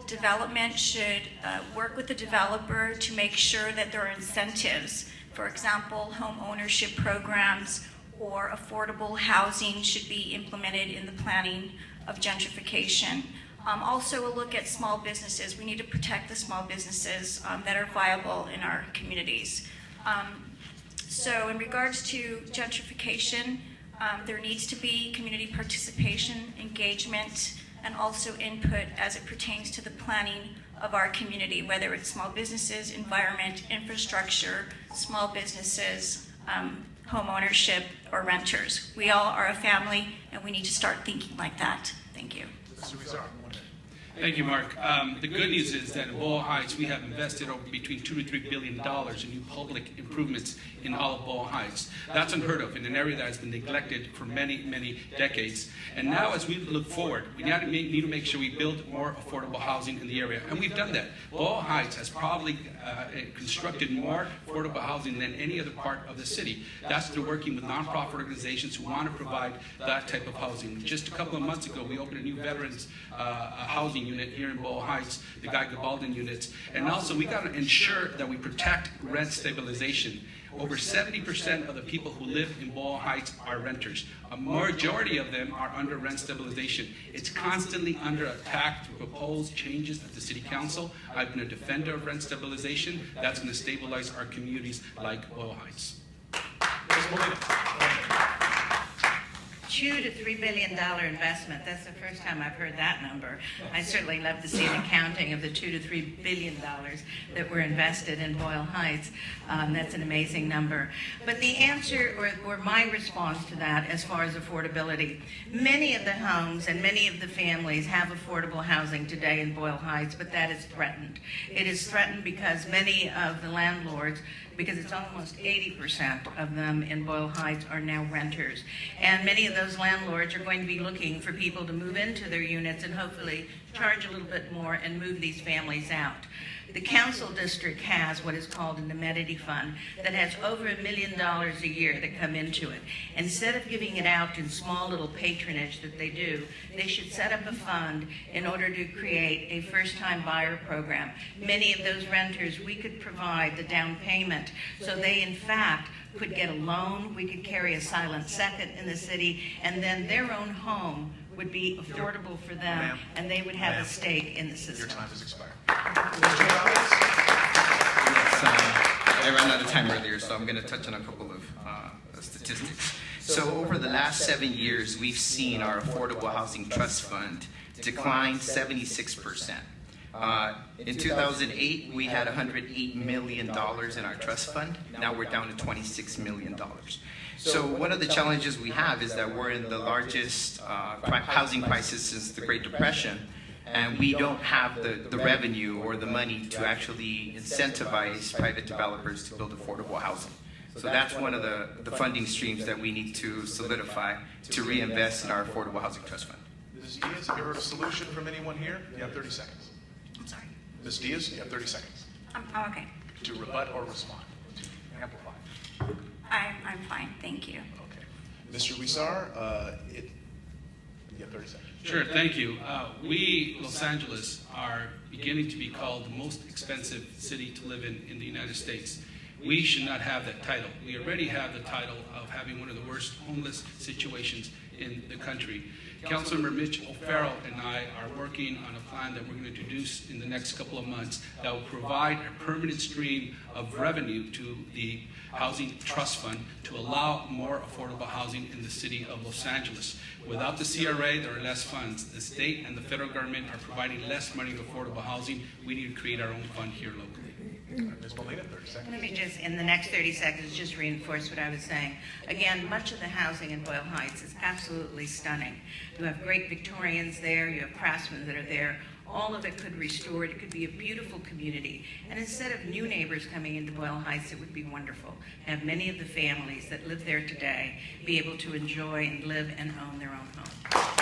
development should work with the developer to make sure that there are incentives. For example, home ownership programs or affordable housing should be implemented in the planning of gentrification. Also, a look at small businesses. We need to protect the small businesses that are viable in our communities. So in regards to gentrification, there needs to be community participation, engagement, and also input as it pertains to the planning of our community, whether it's small businesses, environment, infrastructure, small businesses, home ownership, or renters. We all are a family, and we need to start thinking like that. Thank you. Thank you, Mark. The good news is that in Boyle Heights, we have invested over between $2 to $3 billion in new public improvements in all of Boyle Heights. That's unheard of in an area that has been neglected for many, many decades. And now, as we look forward, we need to make sure we build more affordable housing in the area. And we've done that. Boyle Heights has probably constructed more affordable housing than any other part of the city. That's through working with nonprofit organizations who want to provide that type of housing. Just a couple of months ago, we opened a new veterans housing unit here in Boyle Heights, the Guy Gabaldon units. And also, we got to ensure that we protect rent stabilization. Over 70% of the people who live in Boyle Heights are renters. A majority of them are under rent stabilization. It's constantly under attack to propose changes at the City Council. I've been a defender of rent stabilization. That's going to stabilize our communities like Boyle Heights. $2 to $3 billion investment. That's the first time I've heard that number. I'd certainly love to see an accounting of the $2 to $3 billion that were invested in Boyle Heights. That's an amazing number. But the answer, or my response to that as far as affordability, many of the homes and many of the families have affordable housing today in Boyle Heights, but that is threatened. It is threatened because many of the landlords, because it's almost 80% of them in Boyle Heights, are now renters. And many of those landlords are going to be looking for people to move into their units and hopefully charge a little bit more and move these families out. The council district has what is called an amenity fund that has over $1 million a year that come into it. Instead of giving it out in small little patronage that they do, they should set up a fund in order to create a first-time buyer program. Many of those renters, we could provide the down payment so they, in fact, could get a loan, we could carry a silent second in the city, and then their own home would be affordable for them, and they would have a stake in the system. Your time has expired. I ran out of time earlier, so I'm going to touch on a couple of statistics. So over the last 7 years, we've seen our Affordable Housing Trust Fund decline 76%. In 2008, we had $108 million in our trust fund. Now we're down to $26 million. So one of the challenges we have is that we're in the largest housing crisis since the Great Depression, and we don't have the revenue or the money to actually incentivize private developers to build affordable housing. So that's one of the funding streams that we need to solidify to reinvest in our Affordable Housing Trust Fund. Ms. Diaz, have you heard a solution from anyone here? You have 30 seconds. I'm sorry. Ms. Diaz, you have 30 seconds. Oh, okay. To rebut or respond. To amplify. I'm fine, thank you. Okay. Mr. Huizar, you have 30 seconds. Sure, thank you. We, Los Angeles, are beginning to be called the most expensive city to live in the United States. We should not have that title. We already have the title of having one of the worst homeless situations in the country. Councilmember Mitch O'Farrell and I are working on a plan that we're going to introduce in the next couple of months that will provide a permanent stream of revenue to the Housing Trust Fund to allow more affordable housing in the city of Los Angeles. Without the CRA, there are less funds. The state and the federal government are providing less money to affordable housing. We need to create our own fund here locally. Ms. Molina, 30 seconds. Let me just, in the next 30 seconds, just reinforce what I was saying. Again, much of the housing in Boyle Heights is absolutely stunning. You have great Victorians there, you have craftsmen that are there. All of it could restore it. It could be a beautiful community. And instead of new neighbors coming into Boyle Heights, it would be wonderful to have many of the families that live there today be able to enjoy and live and own their own home.